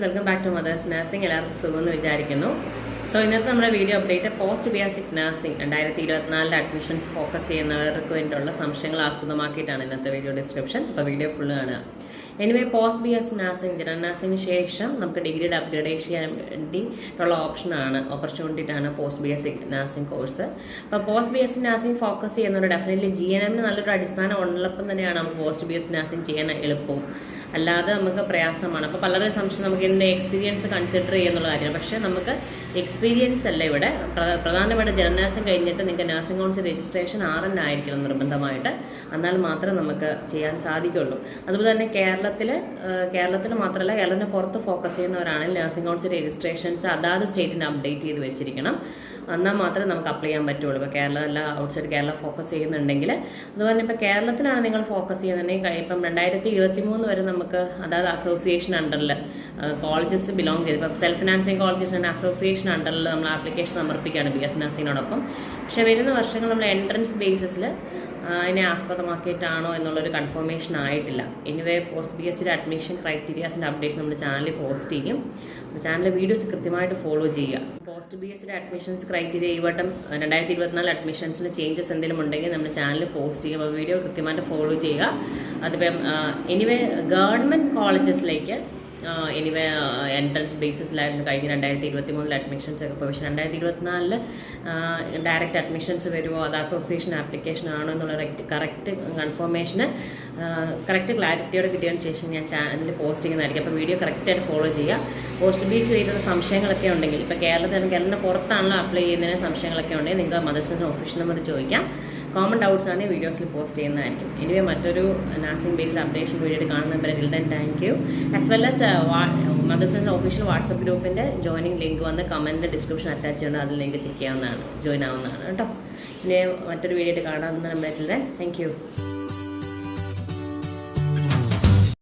Welcome back to mothers nursing. എല്ലാവർക്കും സുഖമെന്ന് വിചാരിക്കുന്നു. സോ ഇന്നത്തെ നമ്മുടെ video update post basic nursing 2024 admissions focus ചെയ്യുന്നവർക്ക് വേണ്ടിയുള്ള സംശയങ്ങൾ ആസ്പദമാക്കിയിട്ടാണ് ഇന്നത്തെ വീഡിയോ ഡിസ്ക്രിപ്ഷൻ. അപ്പോൾ വീഡിയോ ഫുള്ള് കാണുക. Anyway post B S nursing general നഴ്സിംഗിന് ശേഷം നമുക്ക് ഡിഗ്രിയുടെ അപ്ഗ്രേഡ് ചെയ്യാൻ വേണ്ടിയിട്ടുള്ള ഓപ്പർച്യൂണിറ്റിയാണ് post B S C nursing course. അപ്പോൾ post B S C nursing focus ചെയ്യുന്നവർ ഡെഫിനറ്റ്ലി GNM നല്ലൊരു അടിസ്ഥാനം ഉള്ളപ്പം തന്നെയാണ് നമുക്ക് post B S C nursing ചെയ്യാൻ എളുപ്പവും, അല്ലാതെ നമുക്ക് പ്രയാസമാണ്. അപ്പോൾ പലരുടെ സംശയം നമുക്ക് ഇതിൻ്റെ എക്സ്പീരിയൻസ് കൺസിഡർ ചെയ്യുന്നുള്ള കാര്യമാണ്. പക്ഷേ നമുക്ക് എക്സ്പീരിയൻസ് അല്ല ഇവിടെ പ്രധാനമായിട്ട് ജനറൽ നഴ്സിംഗ് കഴിഞ്ഞിട്ട് നിങ്ങൾക്ക് നഴ്സിംഗ് കൗൺസിൽ രജിസ്ട്രേഷൻ RN ആയിരിക്കണം നിർബന്ധമായിട്ട്. എന്നാൽ മാത്രമേ നമുക്ക് ചെയ്യാൻ സാധിക്കുള്ളൂ. അതുപോലെ തന്നെ കേരളത്തിൽ മാത്രമല്ല, കേരളത്തിന് പുറത്ത് ഫോക്കസ് ചെയ്യുന്നവരാണെങ്കിൽ നഴ്സിംഗ് കൗൺസിൽ രജിസ്ട്രേഷൻസ് അതാത് സ്റ്റേറ്റിന് അപ്ഡേറ്റ് ചെയ്ത് വെച്ചിരിക്കണം. എന്നാൽ മാത്രമേ നമുക്ക് അപ്ലൈ ചെയ്യാൻ പറ്റുള്ളൂ. ഇപ്പോൾ കേരളം അല്ല ഔട്ട്സൈഡ് കേരള ഫോക്കസ് ചെയ്യുന്നുണ്ടെങ്കിൽ. അതുപോലെ ഇപ്പോൾ കേരളത്തിലാണ് നിങ്ങൾ ഫോക്കസ് ചെയ്യുന്നുണ്ടെങ്കിൽ ഇപ്പം 2023 വരെ നമുക്ക് അതായത് അസോസിയേഷൻ അണ്ടറിൽ കോളേജസ് ബിലോങ് ചെയ്ത് ഇപ്പം self financing colleges and association അണ്ടറിൽ നമ്മൾ ആപ്ലിക്കേഷൻ സമർപ്പിക്കുകയാണ് BS നഴ്സിങ്ങിനോടൊപ്പം. പക്ഷേ വരുന്ന വർഷങ്ങൾ നമ്മൾ എൻട്രൻസ് ബേസിസിൽ അതിനെ ആസ്പദമാക്കിയിട്ടാണോ എന്നുള്ളൊരു കൺഫർമേഷൻ ആയിട്ടില്ല. എനിവേ പോസ്റ്റ് BS സിയുടെ അഡ്മിഷൻ ക്രൈറ്റീരിയാസിൻ്റെ അപ്ഡേറ്റ്സ് നമ്മുടെ ചാനലിൽ പോസ്റ്റ് ചെയ്യും. ചാനലിലെ വീഡിയോസ് കൃത്യമായിട്ട് ഫോളോ ചെയ്യുക. പോസ്റ്റ് BS സിയുടെ അഡ്മിഷൻസ് ക്രൈറ്റീരിയ ഈ വട്ടം 2024 അഡ്മിഷൻസിൽ ചേഞ്ചസ് എന്തെങ്കിലും ഉണ്ടെങ്കിൽ നമ്മുടെ ചാനലിൽ പോസ്റ്റ് ചെയ്യും. അപ്പോൾ വീഡിയോ കൃത്യമായിട്ട് ഫോളോ ചെയ്യുക. അതിപ്പം എനിവേ ഗവൺമെൻറ് കോളേജസിലേക്ക് എനിവേ എൻട്രൻസ് ബേസിസിലായിരുന്നു കഴിഞ്ഞ 2023 അഡ്മിഷൻസ് ഒക്കെ. പക്ഷേ 2024 ഡയറക്റ്റ് അഡ്മിഷൻസ് വരുമോ, അത് അസോസിയേഷൻ ആപ്ലിക്കേഷൻ ആണോ എന്നുള്ള കറക്റ്റ് കൺഫർമേഷന് കറക്റ്റ് ക്ലാരിറ്റിയോടെ കിട്ടിയതിന് ശേഷം ഞാൻ ചാനലിൽ പോസ്റ്റ് ചെയ്യുന്നതായിരിക്കും. അപ്പോൾ വീഡിയോ കറക്റ്റായിട്ട് ഫോളോ ചെയ്യുക. പോസ്റ്റ് ബേസ് ചെയ്തുള്ള സംശയങ്ങളൊക്കെ ഉണ്ടെങ്കിൽ ഇപ്പോൾ കേരളത്തിന് പുറത്താണല്ലോ അപ്ലൈ ചെയ്യുന്നതിന് സംശയങ്ങളൊക്കെ ഉണ്ടെങ്കിൽ നിങ്ങൾക്ക് മദേഴ്സ് നഴ്സിംഗ് ഒഫീഷ്യൽ നമ്പർ ചോദിക്കാം. കോമൺ ഡൗട്ട്സ് ആണ് വീഡിയോസിൽ പോസ്റ്റ് ചെയ്യുന്നതായിരിക്കും. എനിവേ മറ്റൊരു നഴ്സിംഗ് ബേസ്ഡ് അപ്ഡേഷൻ വീഡിയോ കാണുന്നവരെ thank you. As well as mothers nursing official WhatsApp ഗ്രൂപ്പിൻ്റെ ജോയിനിങ് ലിങ്ക് വന്ന് കമൻറ്റ് ഡിസ്ക്രിപ്ഷൻ അറ്റാച്ച് ചെയ്യുന്നത്, അതിൽ ലിങ്ക് ചെക്ക് ചെയ്യാവുന്നതാണ്, ജോയിൻ ആവുന്നതാണ് കേട്ടോ. ഇനി മറ്റൊരു വീഡിയോ കാണാവുന്ന താങ്ക് യു.